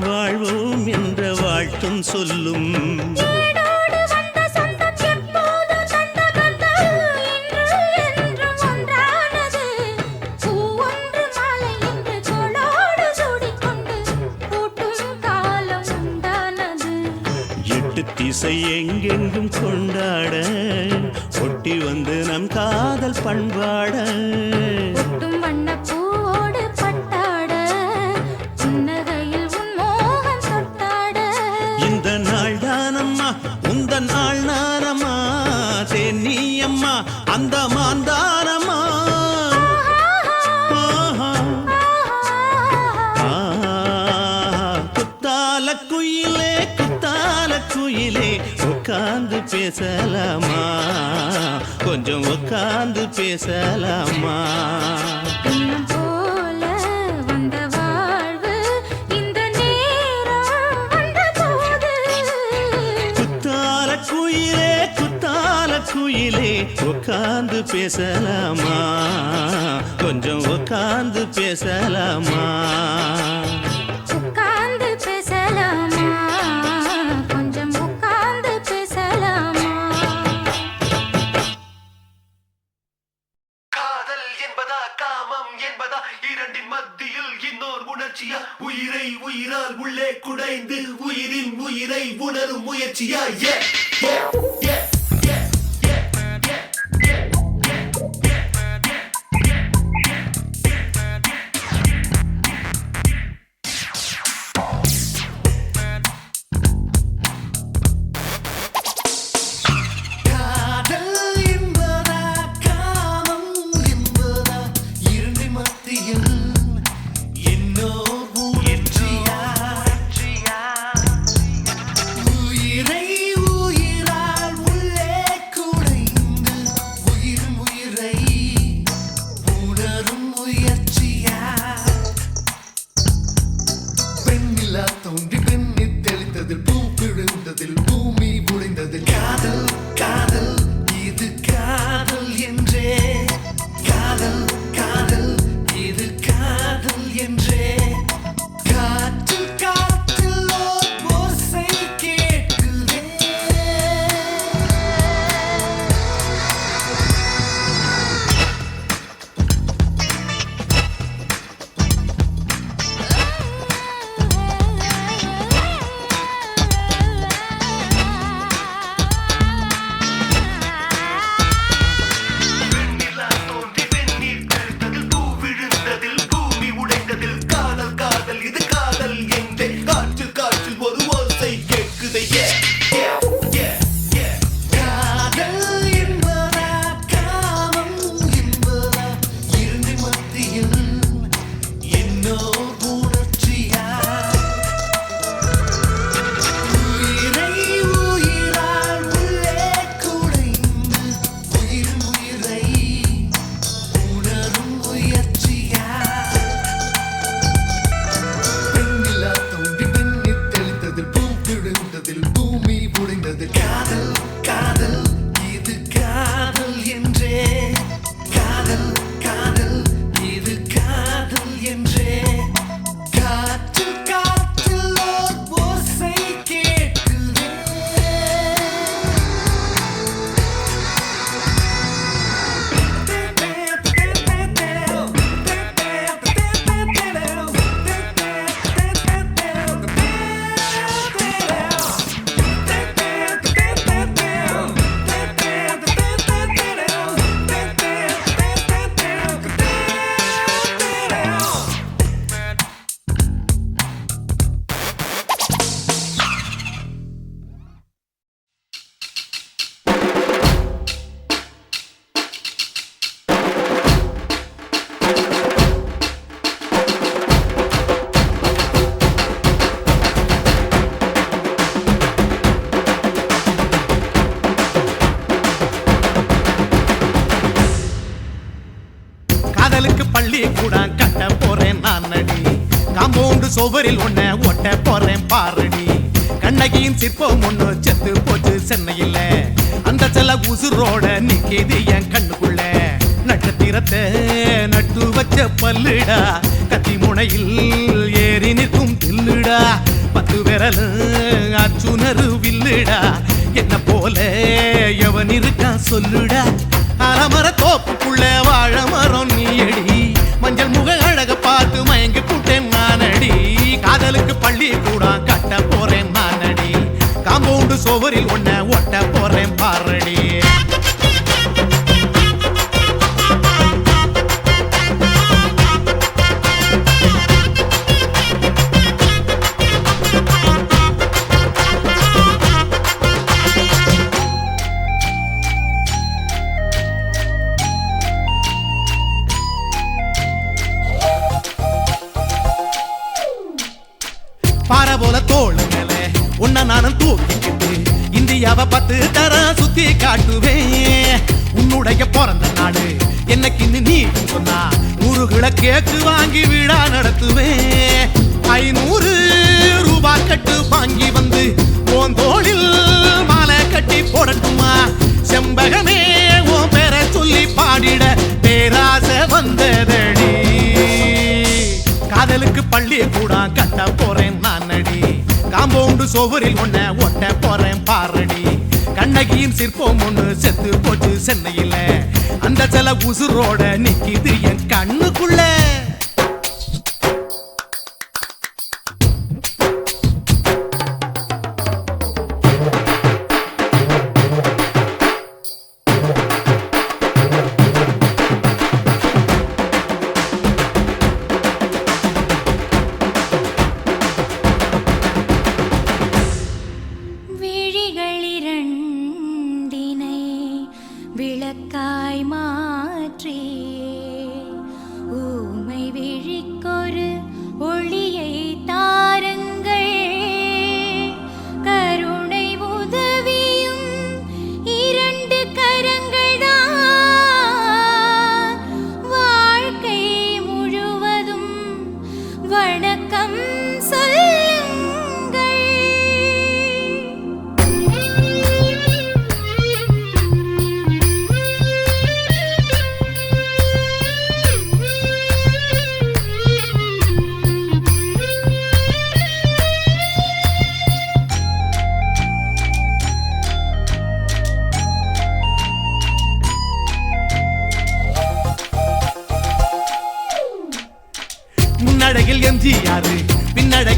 வாழ்வோம் என்ற வாழ்த்தும் சொல்லும் திசை எங்கெங்கும் கொண்டாட ஒட்டி வந்து நம் காதல் பண்பாட வண்ணப்பூவோடு பட்டாட புன்னகையில் உன் மோகம் தொட்டாட இந்த நாள் தானம்மா உந்த நாள் நானம்மா தென்னியம்மா அந்த மாந்தானம்மா குயிலே உட்கார்ந்து பேசலாமா கொஞ்சம் உட்கார்ந்து பேசலாமா இன்னும் போல வந்த வாழ்வு இந்த நேரம் வந்தபோது குத்தால குயிலே உட்கார்ந்து பேசலாமா கொஞ்சம் உட்கார்ந்து பேசலாமா உட்கார்ந்து பேசலாமா கொஞ்சம் உட்கார்ந்து பேசலாமா காதல் என்பதா காமம் என்பதா இரண்டின் மத்தியில் இன்னோர் உணர்ச்சியா உயிரை உயிரால் உள்ளே குடைந்து உயிரின் உயிரை உணரும் முயற்சியா என்னோ முயற்சியா வெண்ணிலா தோன்றி வெண்ணீர் தெளித்ததில் பூ விழுந்ததில் பூமி உடைந்ததில் காதல் காதல் இது காதல் என்றே காதல் காதல் இது காதல் என்றே காற்று காற்றில் ஓசை கேட்குதே வெண்ணிலா தோன்றி வெண்ணீர் தெளித்ததில் பூ விழுந்ததில் பூமி உடைந்ததில் காதல் காதல் இது காதல் என்றே காற்று காற்றில் ஒரு ஓசை கேட்குதே காதல் என்பதா காமம் என்பதா இரண்டு மத்தியில் என்னோ உணர்ச்சியா உயிரை உயிரால் உள்ளே குடைந்து உயிரும் உயிரை உணரும் முயற்சியா வெண்ணிலா தோன்றி வெண்ணீர் தெளித்ததில் பூ விழுந்ததில் பூமி உடைந்ததில் காதல் காதல் இது காதல் என்றே காதல் காதல் இது காதல் என்றே காற்று காற்றில் ஓசை கேட்குதே காதலுக்கு பள்ளி கூட கட்ட போறேன் நான் அடி காம்பவுண்டு சுவரில் ஒன்ன ஒட்ட போறேன் பாரடி கண்ணகியின் சிற்பம் ஒண்ணு செத்து போச்சு சென்னையில அந்த செல உசுரோட நிக்கிது என் கண்ணுக்குள்ள நட்சத்திரத்தை நட்டு வச்ச பல்லுடா கத்தி முனையில் ஏறி நிற்கும் தில்லுடா 10 விரல் அச்சுணரு வில்லுடா என்ன போல எவன் இருக்கா சொல்லுடா அலமர தோப்புக்குள்ள வாழ மரம் நீயடி மஞ்சள் முக அழக பார்த்து மயங்கி புட்டேன் நானடி காதலுக்கு பள்ளி கூட கட்ட போறேன் நானடி காம்பவுண்டு சுவரில் ஒன்ன ஒட்ட போறேன் பாரடி பாறை போல தோளு மேல உன்ன நானும் தூக்கிக்கிட்டு இந்தியாவை 10 தரம் சுத்தி காட்டுவேன் உன்னுடைய பிறந்த நாடு என்னைக்கு நீ சொன்னா 100 கிலோ கேக்கு வாங்கி விழா நடத்துவேன் 500 ரூபாய் கட்டு வாங்கி வந்து உன் தோளில் மாலை கட்டி போடட்டுமா செம்பகமே உன் பேரை சொல்லி பாடிட பேராசை வந்ததடி காதலுக்கு பள்ளி கூட கட்ட போறேன் நானடி காம்பவுண்டு சுவரில் ஒன்ன ஒட்ட போறேன் பாரடி கண்ணகியின் சிற்பம் ஒண்ணு செத்து போச்சு சென்னையில அந்த செல உசுரோட நிக்கிது என் கண்ணுக்குள்ள விளக்காய் மாற்றி ஊமை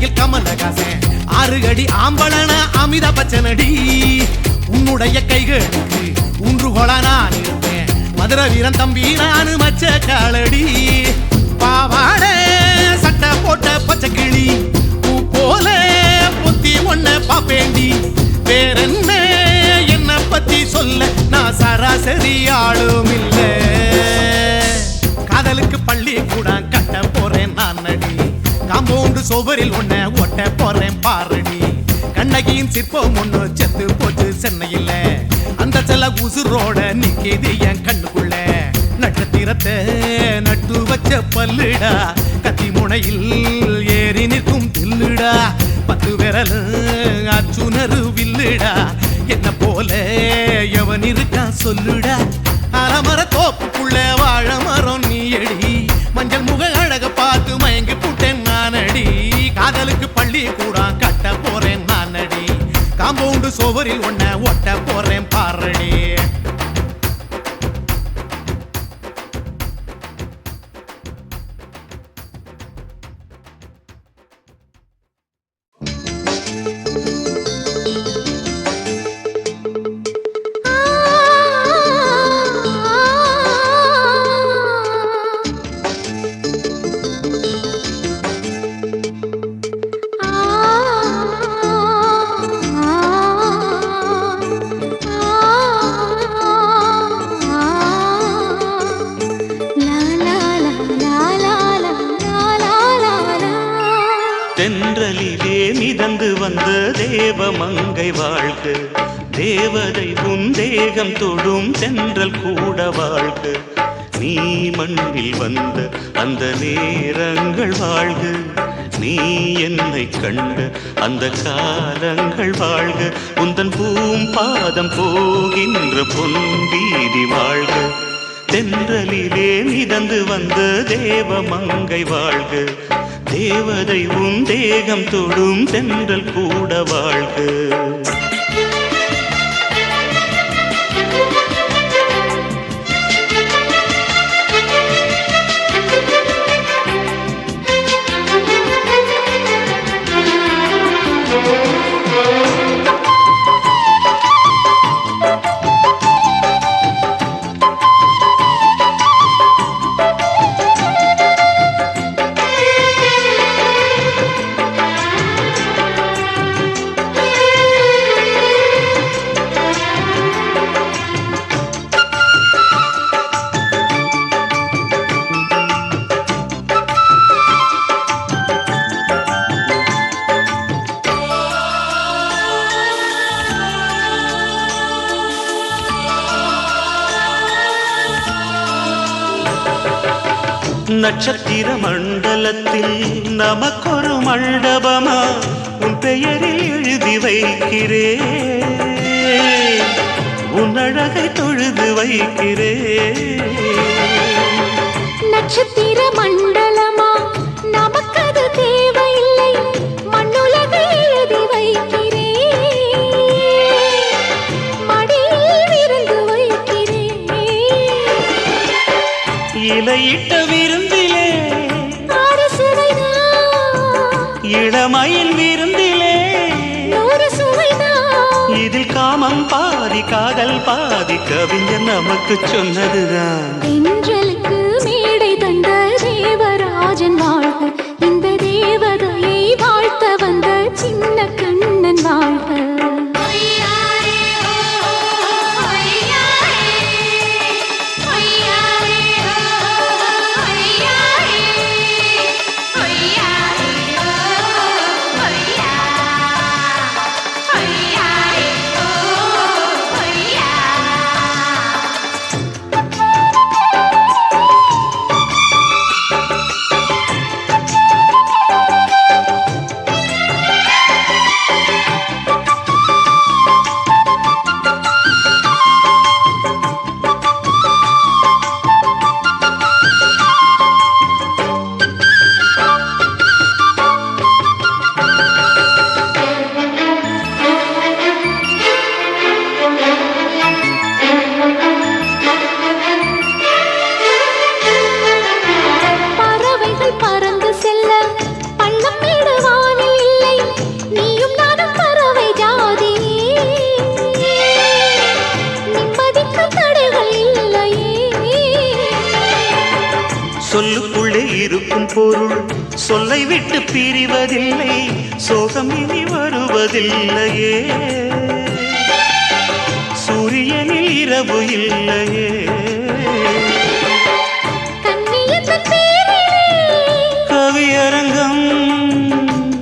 நடிகையில் கமலஹாசன் 6 அடி ஆம்பளன அமிதா பச்சனடி உன்னுடைய கைகளுக்கு ஊன்றுகோலா நான் இருப்பேன் மதுரை வீரன் தம்பி நானு மச்ச காலடி பாவாட சட்டை போட்ட பச்சை கிளி பூ போல புத்தி ஒன்ன பாப்பேண்டி வேறென்ன என்ன பத்தி சொல்ல நான் சராசரி ஆளும் இல்ல காதலுக்கு பள்ளி கூட கட்ட போறேன் நான் நடி காம்பவுண்டு சுவரில் ஒன்ன ஒட்ட போறேன் பாரடி கண்ணகியின் சிற்பம் ஒண்ணு செத்து போச்சு சென்னையில அந்த செல்ல உசுரோட நிக்கிது என் கண்ணுக்குள்ள நட்சத்திரத்தை நட்டு வச்ச பல்லுடா கத்தி முனையில் ஏறி நிற்கும் தில்லுடா 10 விரல் அச்சுணரு வில்லுடா என்ன போல எவன் இருக்கான் சொல்லுடா அலமர தோப்புக்குள்ள வாழ மரம் நீ அடி மஞ்சள் முக அழக பார்த்து மயங்கி புட்டேன் நானடி காதலுக்கு பள்ளி கூட கட்ட போறேன் நானடி காம்பவுண்டு சுவரில் ஒன்ன ஒட்ட போறேன் பாரடி தென்றலிலே மிதந்து வந்த தேவமங்கை வாழ்க தேவதை உன் தேகம் தொடும் தென்றல் கூட வாழ்க நீ மண்ணில் வந்த அந்த நேரங்கள் வாழ்க நீ என்னை கண்ட அந்த காலங்கள் வாழ்க உந்தன் பூம்பாதம் போகின்ற பொன் வீதி வாழ்க தென்றலிலே மிதந்து வந்த தேவமங்கை வாழ்க தேவதை உன் தேகம் தொடும் தென்றல் கூட வாழ்க நட்சத்திர மண்டலத்தில் நமக்கொரு மண்டபமா உன் பெயரில் எழுதி வைக்கிறேன் உன் அழகை தொழுது வைக்கிறேன் நட்சத்திர மண்டலமா நமக்கது தேவையில்லை மண்ணுலகை எழுதி வைக்கிறேன் மடியில் விருந்து வைக்கிறேன் இலையிட்ட விருந்திலே இளமயில் விருந்திலே இதில் காமம் பாதி காதல் பாதி கவிஞர் நமக்கு சொன்னதுதான் தென்றலுக்கு மேடை தந்த தேவராஜன் வாழ்க இந்த தேவதையை வாழ்த்த வந்த சின்ன கண்ணன் வாழ்க பொருள் சொல்லை விட்டு பிரிவதில்லை, சோகம் இனி வருவதில்லையே. சூரியனில் இரவு இல்லையே. கவியரங்கம்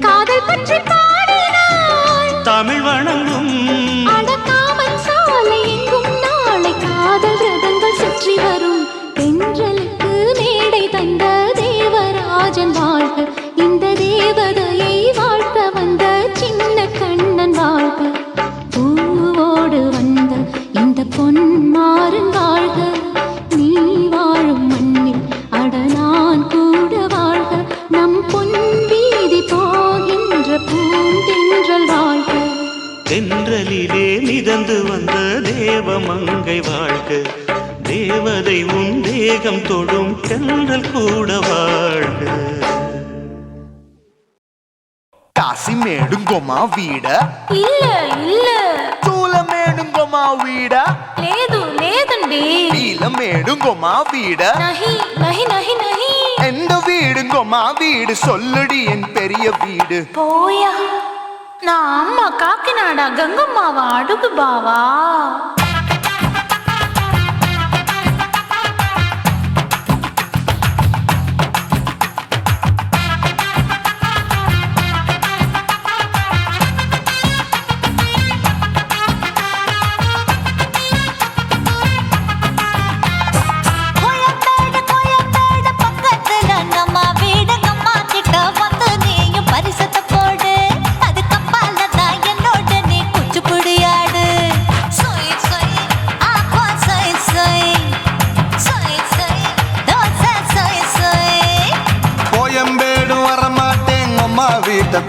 காதல் பற்றி பாடினாள், தமிழ் வணங்கும் அடக்காமல் சாலை எங்கும் நாளை காதல் ரதங்கள் சுற்றி வரும். தென்றலுக்கு மேடை தந்த தேவராஜன் வாழ்க, இந்த தேவதையை வாழ்க்க வந்த சின்ன கண்ணன் வாழ்க. பூவோடு வந்த இந்த பொன்மாறன் வாழ்க, நீ வாழும் மண்ணில் அட நான் கூட வாழ்க. நம் பொன் வீதி போகின்ற பூந்தென்றல் வாழ்க. தென்றலிலே மிதந்து வந்த தேவமங்கை வாழ்க, தேவதை உன் தேகம் தொடும் தென்றல் கூட வாழ்க. కాశీమేడుంగోమా వీడ இல்ல இல்ல చూలమేడుంగోమా వీడ లేదు లేదండి. నీలమేడుంగోమా వీడ நஹி நஹி நஹி நஹி. எந்த வீடுங்கோமா வீடு சொல்லுடி என் பெரிய வீடு. போயா, நான் அம்மா காக்கிநாடா கங்கம்மாவா அடுகு பாவா.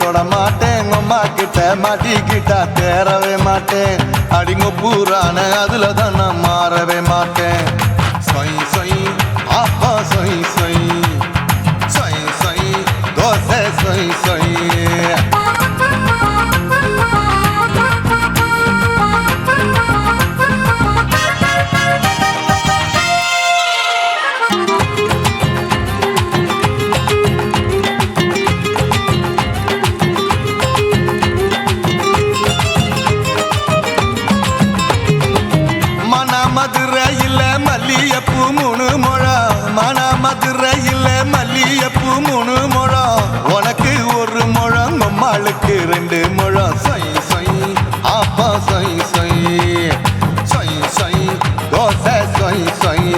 தொட மாட்டேன், அம்மா கிட்ட மாட்டிக்கிட்டா தேரவே மாட்டேன். அடிங்க பூரான அதுல தான் நான் மாறவே மாட்டேன். சொய் சொய் அப்பா சொய் சொய் சொய் சொய் தோசை சொய் சொய். மதுரையில் மல்லியப்பூ 3 முழம், மன மதுரையில் மல்லியப்பூ 3 முழம். உனக்கு 1 முழம், அம்மாளுக்கு 2 முழம். சொய் சொய் அப்பா சொய் சொய் சொய் சொய் தோசை சொய் சொய்.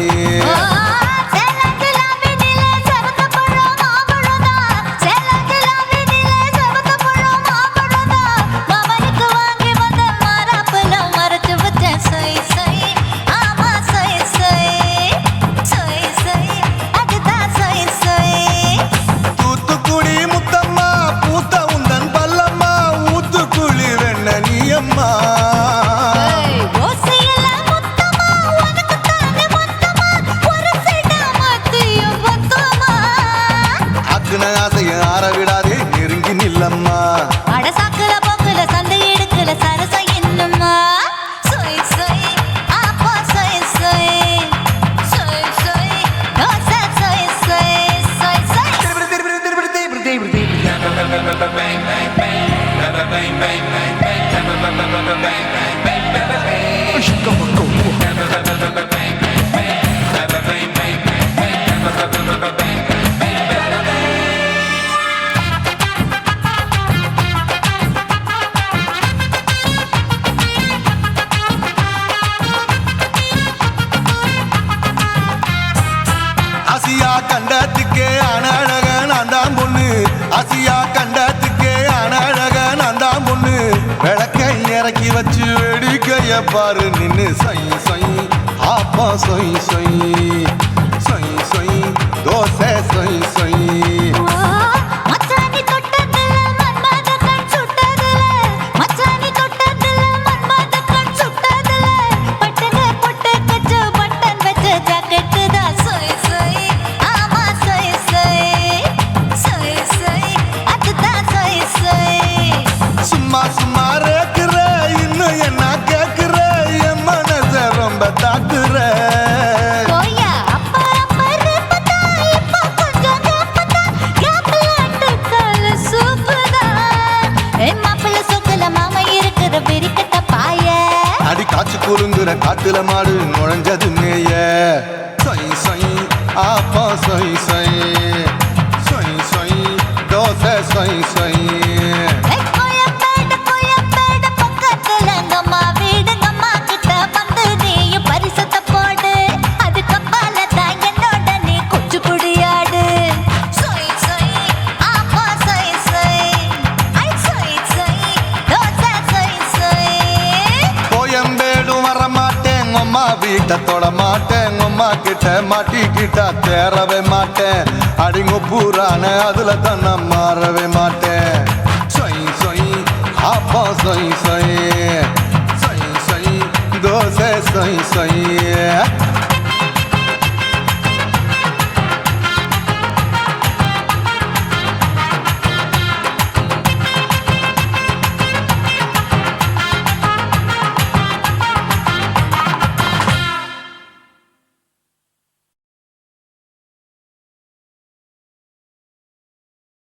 ஆசியா கண்டத்துக்கே அனழக நான் தான் பொண்ணு, ஆசியா கண்டத்துக்கே அனழக நான் தான் பொண்ணு. விளக்கை இறக்கி வச்சு வேடிக்கைய பாரு நின்னு. சொய் சொய் ஆப்பா சொய் சொய் சொய் சொய் தோசை சொய் சொய். சும்மா சும்மா ரேக்குற இன்னும் என்ன கேக்குற, என் மனச ரொம்ப தாக்குற. குலுங்குற காட்டுல மாடு நுழைஞ்சது மேய சொய் சொய் ஆப்பா சொய் சொய் சொய் சொய் தோசை சொய் சொய் கோயம்பேடு பக்கத்துல எங்கம்மா வீடு அம்மா கிட்ட வந்து நீயும் பரிசத்தை போடு அது கப்பால தான் என்னோட நீ குச்சிப்புடியாடு சொய் சொய் ஆப்பா சொய் சொய் ஐ சொய் சொய் தோசை சொய் சொய் கோயம்பேடும் வர மாட்டேன் அம்மா வீட்டை தொட மாட்டேன் அம்மா கிட்ட மாட்டிக்கிட்டா தேரவே மாட்டேன் அடிங்க பூரான அதுல தான் நான் மாறவே மாட்டேன்